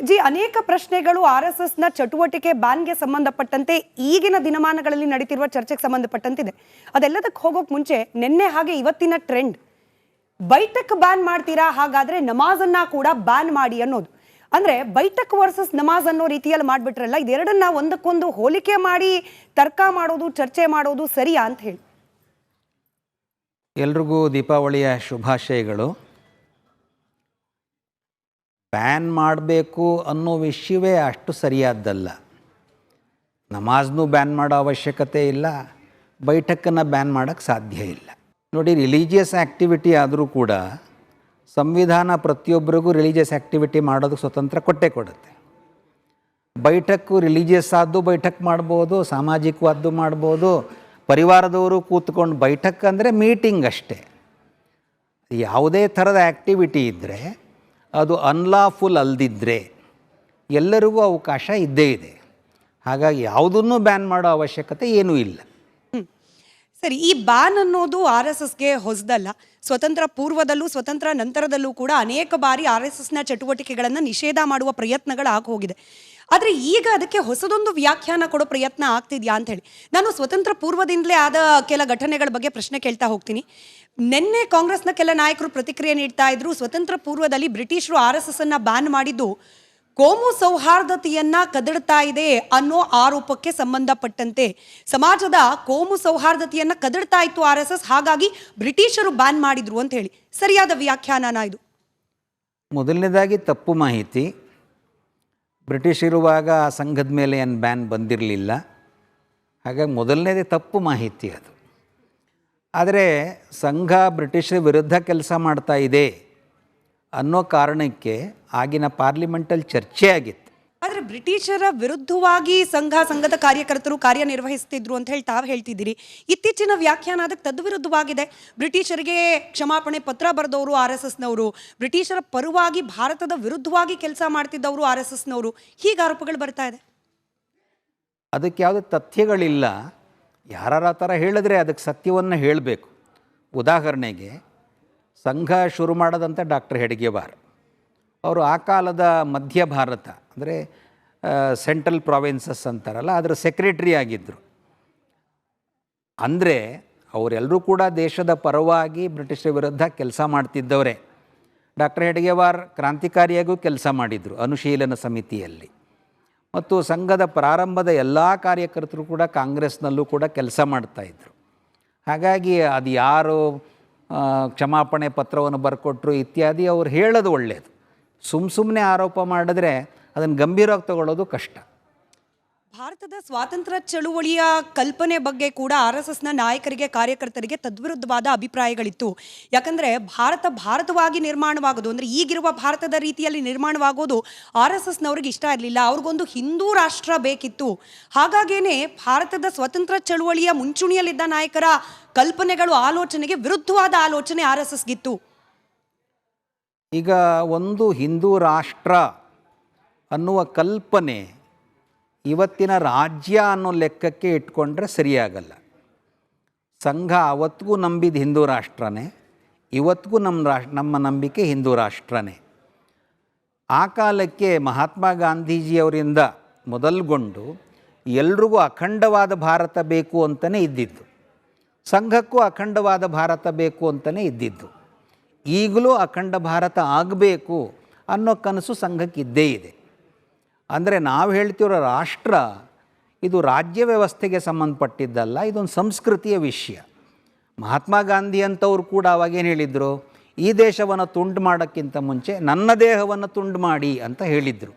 G, ಅನೇಕ ಪ್ರಶ್ನೆಗಳು RSSನ ಚಟುವಟಿಕೆ ಬ್ಯಾನ್ಗೆ ಸಂಬಂಧಪಟ್ಟಂತೆ ಈಗಿನ ದಿನಮಾನಗಳಲ್ಲಿ ನಡೀತಿರುವ ಚರ್ಚೆಗೆ ಸಂಬಂಧಪಟ್ಟಂತಿದೆ. ಅದೆಲ್ಲದಕ್ಕೆ ಹೋಗೋಕೆ ಮುಂಚೆ ನಿನ್ನೆ ಹಾಗೆ ಇವತ್ತಿನ ಟ್ರೆಂಡ್ ಬೈಠಕ್ ಬ್ಯಾನ್ ಮಾಡ್ತೀರಾ, ಹಾಗಾದ್ರೆ ನಮಾಜನ್ನ ಕೂಡ ಬ್ಯಾನ್ ಮಾಡಿ ಅನ್ನೋದು. ಅಂದ್ರೆ ಬೈಠಕ್ ವರ್ಸಸ್ ನಮಾಜ್ ಅನ್ನೋ ರೀತಿಯಲ್ಲಿ ಮಾಡ್ಬಿಟ್ರಲ್ಲ, ಇದೆರಡನ್ನ ಒಂದಕ್ಕೊಂದು ಹೋಲಿಕೆ ಮಾಡಿ ತರ್ಕ ಮಾಡೋದು, ಚರ್ಚೆ ಮಾಡೋದು ಸರಿಯಾ ಅಂತ ಹೇಳಿ. ಎಲ್ರಿಗೂ ದೀಪಾವಳಿಯ ಶುಭಾಶಯಗಳು. ಬ್ಯಾನ್ ಮಾಡಬೇಕು ಅನ್ನೋ ವಿಷಯವೇ ಅಷ್ಟು ಸರಿಯಾದ್ದಲ್ಲ. ನಮಾಜ್ನೂ ಬ್ಯಾನ್ ಮಾಡೋ ಅವಶ್ಯಕತೆ ಇಲ್ಲ, ಬೈಠಕ್ಕನ್ನು ಬ್ಯಾನ್ ಮಾಡೋಕ್ಕೆ ಸಾಧ್ಯ ಇಲ್ಲ. ನೋಡಿ, ರಿಲಿಜಿಯಸ್ ಆ್ಯಕ್ಟಿವಿಟಿ ಆದರೂ ಕೂಡ ಸಂವಿಧಾನ ಪ್ರತಿಯೊಬ್ಬರಿಗೂ ರಿಲಿಜಿಯಸ್ ಆ್ಯಕ್ಟಿವಿಟಿ ಮಾಡೋದಕ್ಕೆ ಸ್ವತಂತ್ರ ಕೊಡುತ್ತೆ. ಬೈಠಕ್ಕು ರಿಲಿಜಿಯಸ್ ಆದ್ದು ಬೈಠಕ್ ಮಾಡ್ಬೋದು, ಸಾಮಾಜಿಕವಾದ್ದು ಮಾಡ್ಬೋದು. ಪರಿವಾರದವರು ಕೂತ್ಕೊಂಡು ಬೈಠಕ್ ಅಂದರೆ ಮೀಟಿಂಗ್ ಅಷ್ಟೇ. ಯಾವುದೇ ಥರದ ಆ್ಯಕ್ಟಿವಿಟಿ ಇದ್ದರೆ ಅದು ಅನ್ಲಾಫುಲ್ ಅಲ್ದಿದ್ದರೆ ಎಲ್ಲರಿಗೂ ಅವಕಾಶ ಇದ್ದೇ ಇದೆ. ಹಾಗಾಗಿ ಯಾವುದನ್ನು ಬ್ಯಾನ್ ಮಾಡೋ ಅವಶ್ಯಕತೆ ಏನೂ ಇಲ್ಲ. ಸರಿ, ಈ ಬ್ಯಾನ್ ಅನ್ನೋದು RSSಗೆ ಹೊಸದಲ್ಲ. ಸ್ವತಂತ್ರ ಪೂರ್ವದಲ್ಲೂ ಸ್ವತಂತ್ರ ನಂತರದಲ್ಲೂ ಕೂಡ ಅನೇಕ ಬಾರಿ RSSನ ಚಟುವಟಿಕೆಗಳನ್ನು ನಿಷೇಧ ಮಾಡುವ ಪ್ರಯತ್ನಗಳಾಗಿ ಹೋಗಿದೆ. ಆದರೆ ಈಗ ಅದಕ್ಕೆ ಹೊಸದೊಂದು ವ್ಯಾಖ್ಯಾನ ಕೊಡೋ ಪ್ರಯತ್ನ ಆಗ್ತಿದ್ಯಾ ಅಂತ ಹೇಳಿ ನಾನು ಸ್ವತಂತ್ರ ಪೂರ್ವದಿಂದಲೇ ಆದ ಕೆಲ ಘಟನೆಗಳ ಬಗ್ಗೆ ಪ್ರಶ್ನೆ ಕೇಳ್ತಾ ಹೋಗ್ತೀನಿ. ನಿನ್ನೆ ಕಾಂಗ್ರೆಸ್ನ ಕೆಲ ನಾಯಕರು ಪ್ರತಿಕ್ರಿಯೆ ನೀಡ್ತಾ ಇದ್ರು. ಸ್ವತಂತ್ರ ಪೂರ್ವದಲ್ಲಿ ಬ್ರಿಟಿಷರು RSSನ್ನ ಬ್ಯಾನ್ ಮಾಡಿದ್ದು ಕೋಮು ಸೌಹಾರ್ದತೆಯನ್ನ ಕದಡ್ತಾ ಇದೆ ಅನ್ನೋ ಆರೋಪಕ್ಕೆ ಸಂಬಂಧಪಟ್ಟಂತೆ, ಸಮಾಜದ ಕೋಮು ಸೌಹಾರ್ದತೆಯನ್ನ ಕದಡ್ತಾ ಇತ್ತು RSS, ಹಾಗಾಗಿ ಬ್ರಿಟಿಷರು ಬ್ಯಾನ್ ಮಾಡಿದ್ರು ಅಂತ ಹೇಳಿ. ಸರಿಯಾದ ವ್ಯಾಖ್ಯಾನನ ಇದು? ಮೊದಲನೇದಾಗಿ ತಪ್ಪು ಮಾಹಿತಿ. ಬ್ರಿಟಿಷ್ ಇರುವಾಗ ಆ ಸಂಘದ ಮೇಲೆ ಏನು ಬ್ಯಾನ್ ಬಂದಿರಲಿಲ್ಲ. ಹಾಗಾಗಿ ಮೊದಲನೇದೇ ತಪ್ಪು ಮಾಹಿತಿ ಅದು. ಆದರೆ ಸಂಘ ಬ್ರಿಟಿಷರ ವಿರುದ್ಧ ಕೆಲಸ ಮಾಡ್ತಾ ಇದೆ ಅನ್ನೋ ಕಾರಣಕ್ಕೆ ಆಗಿನ ಪಾರ್ಲಿಮೆಂಟಲ್ಲಿ ಚರ್ಚೆ ಆಗಿತ್ತು. ಆದರೆ ಬ್ರಿಟಿಷರ ವಿರುದ್ಧವಾಗಿ ಸಂಘದ ಕಾರ್ಯಕರ್ತರು ಕಾರ್ಯನಿರ್ವಹಿಸ್ತಿದ್ರು ಅಂತ ಹೇಳಿ ತಾವು ಹೇಳ್ತಿದ್ದೀರಿ. ಇತ್ತೀಚಿನ ವ್ಯಾಖ್ಯಾನ ಅದಕ್ಕೆ ತದ್ವಿರುದ್ಧವಾಗಿದೆ. ಬ್ರಿಟಿಷರಿಗೆ ಕ್ಷಮಾಪಣೆ ಪತ್ರ ಬರೆದವರು RSSನವರು, ಬ್ರಿಟಿಷರ ಪರವಾಗಿ ಭಾರತದ ವಿರುದ್ಧವಾಗಿ ಕೆಲಸ ಮಾಡ್ತಿದ್ದವರು RSSನವರು, ಹೀಗೆ ಆರೋಪಗಳು ಬರ್ತಾ ಇದೆ. ಅದಕ್ಕೆ ಯಾವುದೇ ತಥ್ಯಗಳಿಲ್ಲ. ಯಾರ ಥರ ಹೇಳಿದ್ರೆ ಅದಕ್ಕೆ ಸತ್ಯವನ್ನು ಹೇಳಬೇಕು. ಉದಾಹರಣೆಗೆ ಸಂಘ ಶುರು ಮಾಡೋದಂತ ಡಾಕ್ಟರ್ ಹೆಡ್ಗೇವಾರ್ ಅವರು ಆ ಕಾಲದ ಮಧ್ಯ ಭಾರತ ಅಂದರೆ ಸೆಂಟ್ರಲ್ ಪ್ರಾವಿನ್ಸಸ್ ಅಂತಾರಲ್ಲ, ಅದರ ಸೆಕ್ರೆಟರಿ ಆಗಿದ್ದರು. ಅಂದರೆ ಅವರೆಲ್ಲರೂ ಕೂಡ ದೇಶದ ಪರವಾಗಿ ಬ್ರಿಟಿಷರ ವಿರುದ್ಧ ಕೆಲಸ ಮಾಡ್ತಿದ್ದವರೇ. ಡಾಕ್ಟರ್ ಹೆಡ್ಗೇವಾರ್ ಕ್ರಾಂತಿಕಾರಿಯಾಗೂ ಕೆಲಸ ಮಾಡಿದರು ಅನುಶೀಲನ ಸಮಿತಿಯಲ್ಲಿ. ಮತ್ತು ಸಂಘದ ಪ್ರಾರಂಭದ ಎಲ್ಲ ಕಾರ್ಯಕರ್ತರು ಕೂಡ ಕಾಂಗ್ರೆಸ್ನಲ್ಲೂ ಕೂಡ ಕೆಲಸ ಮಾಡ್ತಾಯಿದ್ರು. ಹಾಗಾಗಿ ಅದು ಯಾರು ಕ್ಷಮಾಪಣೆ ಪತ್ರವನ್ನು ಬರ್ಕೊಟ್ರು ಇತ್ಯಾದಿ ಅವ್ರು ಹೇಳೋದು ಒಳ್ಳೆಯದು. ಸುಮ್ಮನೆ ಆರೋಪ ಮಾಡಿದ್ರೆ ಅದನ್ನು ಗಂಭೀರವಾಗಿ ತಗೊಳ್ಳೋದು ಕಷ್ಟ. ಭಾರತದ ಸ್ವಾತಂತ್ರ್ಯ ಚಳುವಳಿಯ ಕಲ್ಪನೆ ಬಗ್ಗೆ ಕೂಡ RSSನ ನಾಯಕರಿಗೆ, ಕಾರ್ಯಕರ್ತರಿಗೆ ತದ್ವಿರುದ್ಧವಾದ ಅಭಿಪ್ರಾಯಗಳಿತ್ತು. ಯಾಕಂದರೆ ಭಾರತವಾಗಿ ನಿರ್ಮಾಣವಾಗೋದು ಅಂದರೆ ಈಗಿರುವ ಭಾರತದ ರೀತಿಯಲ್ಲಿ ನಿರ್ಮಾಣವಾಗೋದು RSSನವ್ರಿಗೆ ಇಷ್ಟ ಇರಲಿಲ್ಲ. ಅವ್ರಿಗೊಂದು ಹಿಂದೂ ರಾಷ್ಟ್ರ ಬೇಕಿತ್ತು. ಹಾಗಾಗೇನೆ ಭಾರತದ ಸ್ವತಂತ್ರ ಚಳುವಳಿಯ ಮುಂಚೂಣಿಯಲ್ಲಿದ್ದ ನಾಯಕರ ಕಲ್ಪನೆಗಳು, ಆಲೋಚನೆಗೆ ವಿರುದ್ಧವಾದ ಆಲೋಚನೆ RSSಗಿತ್ತು. ಈಗ ಒಂದು ಹಿಂದೂ ರಾಷ್ಟ್ರ ಅನ್ನುವ ಕಲ್ಪನೆ ಇವತ್ತಿನ ರಾಜ್ಯ ಅನ್ನೋ ಲೆಕ್ಕಕ್ಕೆ ಇಟ್ಕೊಂಡ್ರೆ ಸರಿಯಾಗಲ್ಲ. ಸಂಘ ಅವತ್ತಿಗೂ ನಂಬಿದ ಹಿಂದೂ ರಾಷ್ಟ್ರನೇ, ಇವತ್ತಿಗೂ ನಮ್ಮ ನಂಬಿಕೆ ಹಿಂದೂ ರಾಷ್ಟ್ರನೇ. ಆ ಕಾಲಕ್ಕೆ ಮಹಾತ್ಮ ಗಾಂಧೀಜಿಯವರಿಂದ ಮೊದಲುಗೊಂಡು ಎಲ್ರಿಗೂ ಅಖಂಡವಾದ ಭಾರತ ಬೇಕು ಅಂತಲೇ ಇದ್ದಿದ್ದು. ಸಂಘಕ್ಕೂ ಅಖಂಡವಾದ ಭಾರತ ಬೇಕು ಅಂತಲೇ ಇದ್ದಿದ್ದು. ಈಗಲೂ ಅಖಂಡ ಭಾರತ ಆಗಬೇಕು ಅನ್ನೋ ಕನಸು ಸಂಘಕ್ಕಿದ್ದೇ ಇದೆ. ಅಂದರೆ ನಾವು ಹೇಳ್ತಿರೋ ರಾಷ್ಟ್ರ ಇದು ರಾಜ್ಯ ವ್ಯವಸ್ಥೆಗೆ ಸಂಬಂಧಪಟ್ಟಿದ್ದಲ್ಲ, ಇದೊಂದು ಸಂಸ್ಕೃತಿಯ ವಿಷಯ. ಮಹಾತ್ಮ ಗಾಂಧಿ ಅಂತವ್ರು ಕೂಡ ಅವಾಗೇನು ಹೇಳಿದರು, ಈ ದೇಶವನ್ನು ತುಂಡು ಮಾಡೋಕ್ಕಿಂತ ಮುಂಚೆ ನನ್ನ ದೇಹವನ್ನು ತುಂಡು ಮಾಡಿ ಅಂತ ಹೇಳಿದರು.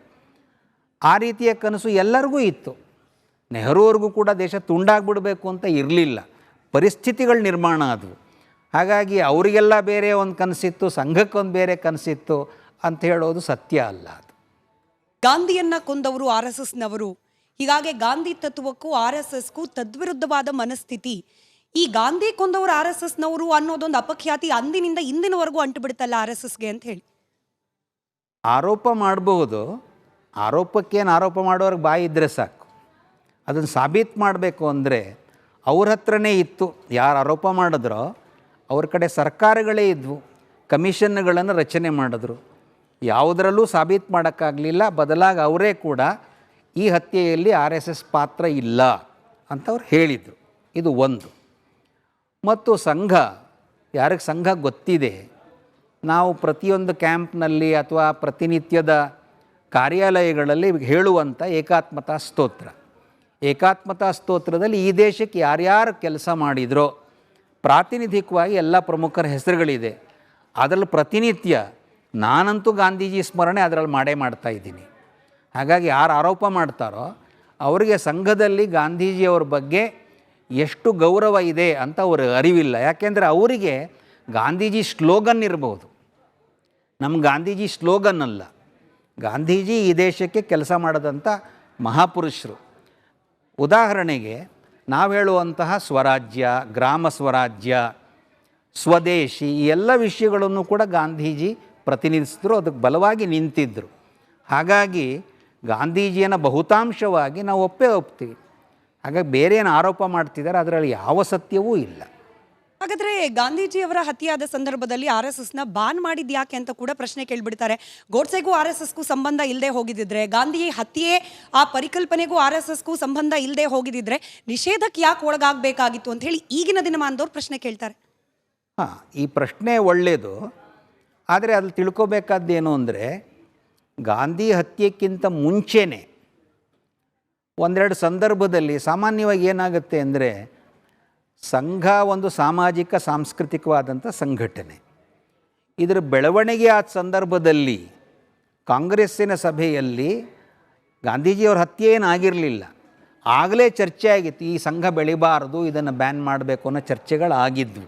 ಆ ರೀತಿಯ ಕನಸು ಎಲ್ಲರಿಗೂ ಇತ್ತು. ನೆಹರೂವ್ರಿಗೂ ಕೂಡ ದೇಶ ತುಂಡಾಗ್ಬಿಡಬೇಕು ಅಂತ ಇರಲಿಲ್ಲ, ಪರಿಸ್ಥಿತಿಗಳ ನಿರ್ಮಾಣ ಆದವು. ಹಾಗಾಗಿ ಅವರಿಗೆಲ್ಲ ಬೇರೆ ಒಂದು ಕನಸಿತ್ತು, ಸಂಘಕ್ಕೊಂದು ಬೇರೆ ಕನಸಿತ್ತು ಅಂತ ಹೇಳೋದು ಸತ್ಯ ಅಲ್ಲ. ಅದು ಗಾಂಧಿಯನ್ನ ಕೊಂದವರು RSSನವರು. ಹೀಗಾಗಿ ಗಾಂಧಿ ತತ್ವಕ್ಕೂ RSSಗೂ ತದ್ವಿರುದ್ಧವಾದ ಮನಸ್ಥಿತಿ. ಈ ಗಾಂಧಿ ಕೊಂದವರು RSSನವರು ಅನ್ನೋದೊಂದು ಅಪಖ್ಯಾತಿ ಅಂದಿನಿಂದ ಇಂದಿನವರೆಗೂ ಅಂಟುಬಿಡುತ್ತಲ್ಲ RSSಗೆ ಅಂತ ಹೇಳಿ ಆರೋಪ ಮಾಡಬಹುದು. ಆರೋಪಕ್ಕೇನು ಆರೋಪ ಮಾಡೋರಿಗೆ ಬಾಯಿ ಇದ್ದರೆ ಸಾಕು. ಅದನ್ನು ಸಾಬೀತು ಮಾಡಬೇಕು ಅಂದರೆ ಅವ್ರ ಹತ್ರನೇ ಇತ್ತು. ಯಾರು ಆರೋಪ ಮಾಡಿದ್ರೋ ಅವ್ರ ಕಡೆ ಸರ್ಕಾರಗಳೇ ಇದ್ವು, ಕಮಿಷನ್ಗಳನ್ನು ರಚನೆ ಮಾಡಿದ್ರು. ಯಾವುದರಲ್ಲೂ ಸಾಬೀತು ಮಾಡೋಕ್ಕಾಗಲಿಲ್ಲ. ಬದಲಾಗಿ ಅವರೇ ಕೂಡ ಈ ಹತ್ಯೆಯಲ್ಲಿ RSS ಪಾತ್ರ ಇಲ್ಲ ಅಂತ ಅವ್ರು ಹೇಳಿದರು. ಇದು ಒಂದು. ಮತ್ತು ಸಂಘ, ಯಾರಿಗೆ ಸಂಘ ಗೊತ್ತಿದೆ, ನಾವು ಪ್ರತಿಯೊಂದು ಕ್ಯಾಂಪ್ನಲ್ಲಿ ಅಥವಾ ಪ್ರತಿನಿತ್ಯದ ಕಾರ್ಯಾಲಯಗಳಲ್ಲಿ ಹೇಳುವಂಥ ಏಕಾತ್ಮತಾ ಸ್ತೋತ್ರ. ಏಕಾತ್ಮತಾ ಸ್ತೋತ್ರದಲ್ಲಿ ಈ ದೇಶಕ್ಕೆ ಯಾರ್ಯಾರು ಕೆಲಸ ಮಾಡಿದ್ರೋ ಪ್ರಾತಿನಿಧಿಕವಾಗಿ ಎಲ್ಲ ಪ್ರಮುಖರ ಹೆಸರುಗಳಿದೆ. ಅದರಲ್ಲಿ ಪ್ರತಿನಿತ್ಯ ನಾನಂತೂ ಗಾಂಧೀಜಿ ಸ್ಮರಣೆ ಅದರಲ್ಲಿ ಮಾಡ್ತಾಯಿದ್ದೀನಿ. ಹಾಗಾಗಿ ಯಾರು ಆರೋಪ ಮಾಡ್ತಾರೋ ಅವರಿಗೆ ಸಂಘದಲ್ಲಿ ಗಾಂಧೀಜಿಯವ್ರ ಬಗ್ಗೆ ಎಷ್ಟು ಗೌರವ ಇದೆ ಅಂತ ಅವ್ರಿಗೆ ಅರಿವಿಲ್ಲ. ಯಾಕೆಂದರೆ ಅವರಿಗೆ ಗಾಂಧೀಜಿ ಸ್ಲೋಗನ್ ಇರ್ಬೋದು, ನಮ್ಮ ಗಾಂಧೀಜಿ ಸ್ಲೋಗನ್ ಅಲ್ಲ. ಗಾಂಧೀಜಿ ಈ ದೇಶಕ್ಕೆ ಕೆಲಸ ಮಾಡಿದಂಥ ಮಹಾಪುರುಷರು. ಉದಾಹರಣೆಗೆ ನಾವು ಹೇಳುವಂತಹ ಸ್ವರಾಜ್ಯ, ಗ್ರಾಮ ಸ್ವರಾಜ್ಯ, ಸ್ವದೇಶಿ, ಈ ಎಲ್ಲ ವಿಷಯಗಳನ್ನು ಕೂಡ ಗಾಂಧೀಜಿ ಪ್ರತಿನಿಧಿಸಿದ್ರು, ಅದಕ್ಕೆ ಬಲವಾಗಿ ನಿಂತಿದ್ದರು. ಹಾಗಾಗಿ ಗಾಂಧೀಜಿಯನ್ನು ಬಹುತಾಂಶವಾಗಿ ನಾವು ಒಪ್ತೀವಿ. ಹಾಗಾಗಿ ಬೇರೆ ಏನು ಆರೋಪ ಮಾಡ್ತಿದ್ದಾರೆ ಅದರಲ್ಲಿ ಯಾವ ಸತ್ಯವೂ ಇಲ್ಲ. ಹಾಗಾದ್ರೆ ಗಾಂಧೀಜಿಯವರ ಹತ್ಯೆಯಾದ ಸಂದರ್ಭದಲ್ಲಿ RSSನ ಬ್ಯಾನ್ ಮಾಡಿದ್ ಯಾಕೆ ಅಂತ ಕೂಡ ಪ್ರಶ್ನೆ ಕೇಳ್ಬಿಡ್ತಾರೆ. ಗೋಡ್ಸೆಗೂ RSSಗೂ ಸಂಬಂಧ ಇಲ್ಲದೆ ಹೋಗಿದ್ದಿದ್ರೆ, ಗಾಂಧಿ ಹತ್ಯೆ ಆ ಪರಿಕಲ್ಪನೆಗೂ RSSಗೂ ಸಂಬಂಧ ಇಲ್ಲದೆ ಹೋಗಿದ್ದಿದ್ರೆ ನಿಷೇಧಕ್ಕೆ ಯಾಕೆ ಒಳಗಾಗಬೇಕಾಗಿತ್ತು ಅಂತ ಹೇಳಿ ಈಗಿನ ದಿನಮಾನದವ್ರು ಪ್ರಶ್ನೆ ಕೇಳ್ತಾರೆ. ಈ ಪ್ರಶ್ನೆ ಒಳ್ಳೆಯದು. ಆದರೆ ಅಲ್ಲಿ ತಿಳ್ಕೊಬೇಕಾದ್ದೇನು ಅಂದರೆ, ಗಾಂಧಿ ಹತ್ಯೆಕ್ಕಿಂತ ಮುಂಚೆನೇ ಒಂದೆರಡು ಸಂದರ್ಭದಲ್ಲಿ ಸಾಮಾನ್ಯವಾಗಿ ಏನಾಗುತ್ತೆ ಅಂದರೆ, ಸಂಘ ಒಂದು ಸಾಮಾಜಿಕ ಸಾಂಸ್ಕೃತಿಕವಾದಂಥ ಸಂಘಟನೆ. ಇದರ ಬೆಳವಣಿಗೆ ಆದ ಸಂದರ್ಭದಲ್ಲಿ ಕಾಂಗ್ರೆಸ್ಸಿನ ಸಭೆಯಲ್ಲಿ ಗಾಂಧೀಜಿಯವ್ರ ಹತ್ಯೆ ಏನಾಗಿರಲಿಲ್ಲ, ಆಗಲೇ ಚರ್ಚೆ ಆಗಿತ್ತು, ಈ ಸಂಘ ಬೆಳಿಬಾರ್ದು, ಇದನ್ನು ಬ್ಯಾನ್ ಮಾಡಬೇಕು ಅನ್ನೋ ಚರ್ಚೆಗಳಾಗಿದ್ವು.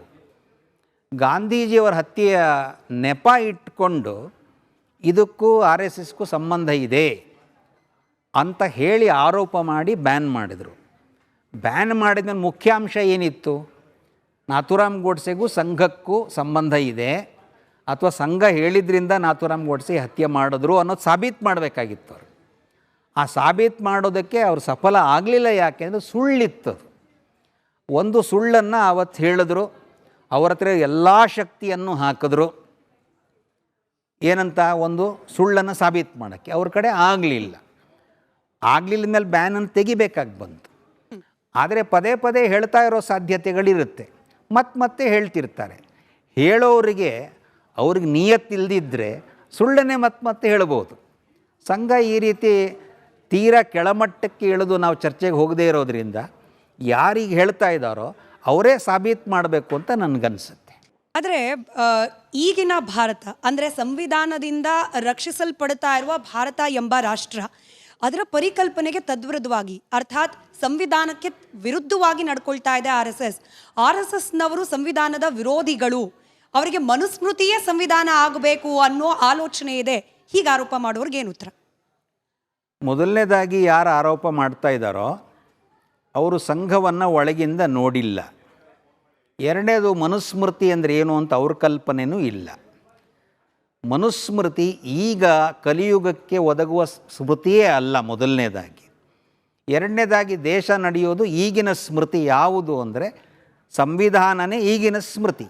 ಗಾಂಧೀಜಿಯವರ ಹತ್ಯೆಯ ನೆಪ ಇಟ್ಕೊಂಡು ಇದಕ್ಕೂ RSSಗೂ ಸಂಬಂಧ ಇದೆ ಅಂತ ಹೇಳಿ ಆರೋಪ ಮಾಡಿ ಬ್ಯಾನ್ ಮಾಡಿದರು. ಬ್ಯಾನ್ ಮಾಡಿದ ಮುಖ್ಯಾಂಶ ಏನಿತ್ತು? ನಾಥೂರಾಮ್ ಗೋಡ್ಸೆಗೂ ಸಂಘಕ್ಕೂ ಸಂಬಂಧ ಇದೆ, ಅಥವಾ ಸಂಘ ಹೇಳಿದ್ರಿಂದ ನಾಥೂರಾಮ್ ಗೋಡ್ಸೆ ಹತ್ಯೆ ಮಾಡಿದ್ರು ಅನ್ನೋದು ಸಾಬೀತು ಮಾಡಬೇಕಾಗಿತ್ತು ಅವರು. ಆ ಸಾಬೀತು ಮಾಡೋದಕ್ಕೆ ಅವರು ಸಫಲ ಆಗಲಿಲ್ಲ. ಯಾಕೆಂದರೆ ಸುಳ್ಳಿತ್ತದು. ಒಂದು ಸುಳ್ಳನ್ನು ಅವತ್ತು ಹೇಳಿದ್ರು, ಅವರ ಹತ್ರ ಎಲ್ಲ ಶಕ್ತಿಯನ್ನು ಹಾಕಿದ್ರು. ಏನಂತ? ಒಂದು ಸುಳ್ಳನ್ನು ಸಾಬೀತು ಮಾಡೋಕ್ಕೆ ಅವ್ರ ಕಡೆ ಆಗಲಿಲ್ಲ ಮೇಲೆ ಬ್ಯಾನನ್ನು ತೆಗಿಬೇಕಾಗಿ ಬಂತು. ಆದರೆ ಪದೇ ಪದೇ ಹೇಳ್ತಾ ಇರೋ ಸಾಧ್ಯತೆಗಳಿರುತ್ತೆ, ಮತ್ತೆ ಹೇಳ್ತಿರ್ತಾರೆ. ಹೇಳೋರಿಗೆ ಅವ್ರಿಗೆ ನಿಯತ್ತಿಲ್ದಿದ್ದರೆ ಸುಳ್ಳನ್ನೇ ಮತ್ತೆ ಹೇಳ್ಬೋದು. ಸಂಘ ಈ ರೀತಿ ತೀರಾ ಕೆಳಮಟ್ಟಕ್ಕೆ ಇಳಿದು ನಾವು ಚರ್ಚೆಗೆ ಹೋಗದೇ ಇರೋದ್ರಿಂದ ಯಾರಿಗೆ ಹೇಳ್ತಾ ಇದ್ದಾರೋ ಅವರೇ ಸಾಬೀತು ಮಾಡಬೇಕು ಅಂತ ನನಗನ್ಸುತ್ತೆ. ಆದರೆ ಈಗಿನ ಭಾರತ ಅಂದರೆ ಸಂವಿಧಾನದಿಂದ ರಕ್ಷಿಸಲ್ಪಡ್ತಾ ಇರುವ ಭಾರತ ಎಂಬ ರಾಷ್ಟ್ರ, ಅದರ ಪರಿಕಲ್ಪನೆಗೆ ತದ್ವಿರುದ್ಧವಾಗಿ, ಅರ್ಥಾತ್ ಸಂವಿಧಾನಕ್ಕೆ ವಿರುದ್ಧವಾಗಿ ನಡ್ಕೊಳ್ತಾ ಇದೆ RSSನವರು ಸಂವಿಧಾನದ ವಿರೋಧಿಗಳು, ಅವರಿಗೆ ಮನುಸ್ಮೃತಿಯೇ ಸಂವಿಧಾನ ಆಗಬೇಕು ಅನ್ನೋ ಆಲೋಚನೆ ಇದೆ. ಹೀಗೆ ಆರೋಪ ಮಾಡೋರ್ಗೆ ಏನು ಉತ್ತರ? ಮೊದಲನೇದಾಗಿ ಯಾರು ಆರೋಪ ಮಾಡ್ತಾ ಇದ್ದಾರೋ ಅವರು ಸಂಘವನ್ನು ಒಳಗಿಂದ ನೋಡಿಲ್ಲ. ಎರಡನೇದು, ಮನುಸ್ಮೃತಿ ಅಂದರೆ ಏನು ಅಂತ ಅವ್ರ ಕಲ್ಪನೆಯೂ ಇಲ್ಲ. ಮನುಸ್ಮೃತಿ ಈಗ ಕಲಿಯುಗಕ್ಕೆ ಒದಗುವ ಸ್ಮೃತಿಯೇ ಅಲ್ಲ ಮೊದಲನೇದಾಗಿ. ಎರಡನೇದಾಗಿ ದೇಶ ನಡೆಯೋದು ಈಗಿನ ಸ್ಮೃತಿ ಯಾವುದು ಅಂದರೆ ಸಂವಿಧಾನನೇ ಈಗಿನ ಸ್ಮೃತಿ.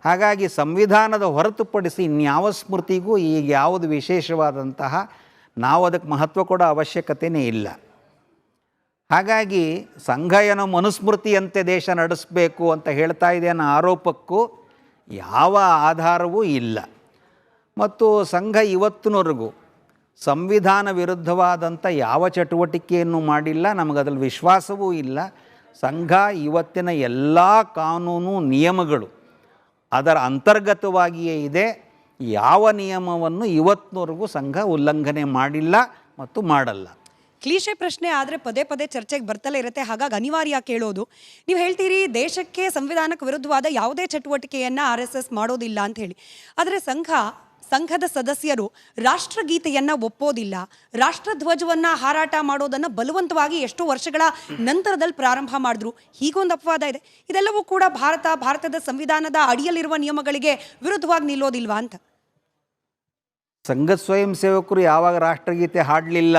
ಹಾಗಾಗಿ ಸಂವಿಧಾನದ ಹೊರತುಪಡಿಸಿ ಇನ್ಯಾವ ಸ್ಮೃತಿಗೂ ಈಗ ಯಾವುದು ವಿಶೇಷವಾದಂತಹ ನಾವು ಅದಕ್ಕೆ ಮಹತ್ವ ಕೊಡೋ ಅವಶ್ಯಕತೆಯೇ ಇಲ್ಲ. ಹಾಗಾಗಿ ಸಂಘ ಏನೋ ಮನುಸ್ಮೃತಿಯಂತೆ ದೇಶ ನಡೆಸಬೇಕು ಅಂತ ಹೇಳ್ತಾ ಇದೆ ಅನ್ನೋ ಆರೋಪಕ್ಕೂ ಯಾವ ಆಧಾರವೂ ಇಲ್ಲ. ಮತ್ತು ಸಂಘ ಇವತ್ತಿನವರೆಗೂ ಸಂವಿಧಾನ ವಿರುದ್ಧವಾದಂಥ ಯಾವ ಚಟುವಟಿಕೆಯನ್ನು ಮಾಡಿಲ್ಲ, ನಮಗದ್ರಲ್ಲಿ ವಿಶ್ವಾಸವೂ ಇಲ್ಲ. ಸಂಘ ಇವತ್ತಿನ ಎಲ್ಲ ಕಾನೂನು ನಿಯಮಗಳು ಅದರ ಅಂತರ್ಗತವಾಗಿಯೇ ಇದೆ. ಯಾವ ನಿಯಮವನ್ನು ಇವತ್ತಿನವರೆಗೂ ಸಂಘ ಉಲ್ಲಂಘನೆ ಮಾಡಿಲ್ಲ ಮತ್ತು ಮಾಡಲ್ಲ. ಕ್ಲೀಶೆ ಪ್ರಶ್ನೆ ಆದರೆ ಪದೇ ಪದೇ ಚರ್ಚೆಗೆ ಬರ್ತಲೇ ಇರುತ್ತೆ. ಹಾಗಾಗಿ ಅನಿವಾರ್ಯ ಕೇಳೋದು, ನೀವು ಹೇಳ್ತೀರಿ ದೇಶಕ್ಕೆ ಸಂವಿಧಾನಕ್ಕೆ ವಿರುದ್ಧವಾದ ಯಾವುದೇ ಚಟುವಟಿಕೆಯನ್ನು RSS ಮಾಡೋದಿಲ್ಲ ಅಂತ ಹೇಳಿ. ಆದರೆ ಸಂಘದ ಸದಸ್ಯರು ರಾಷ್ಟ್ರಗೀತೆಯನ್ನು ಒಪ್ಪೋದಿಲ್ಲ, ರಾಷ್ಟ್ರಧ್ವಜವನ್ನು ಹಾರಾಟ ಮಾಡೋದನ್ನು ಬಲವಂತವಾಗಿ ಎಷ್ಟೋ ವರ್ಷಗಳ ನಂತರದಲ್ಲಿ ಪ್ರಾರಂಭ ಮಾಡಿದ್ರು. ಹೀಗೊಂದು ಅಪವಾದ ಇದೆ. ಇದೆಲ್ಲವೂ ಕೂಡ ಭಾರತದ ಸಂವಿಧಾನದ ಅಡಿಯಲ್ಲಿರುವ ನಿಯಮಗಳಿಗೆ ವಿರುದ್ಧವಾಗಿ ನಿಲ್ಲೋದಿಲ್ವಾ ಅಂತ. ಸಂಘ ಸ್ವಯಂ ಸೇವಕರು ಯಾವಾಗ ರಾಷ್ಟ್ರಗೀತೆ ಹಾಡಲಿಲ್ಲ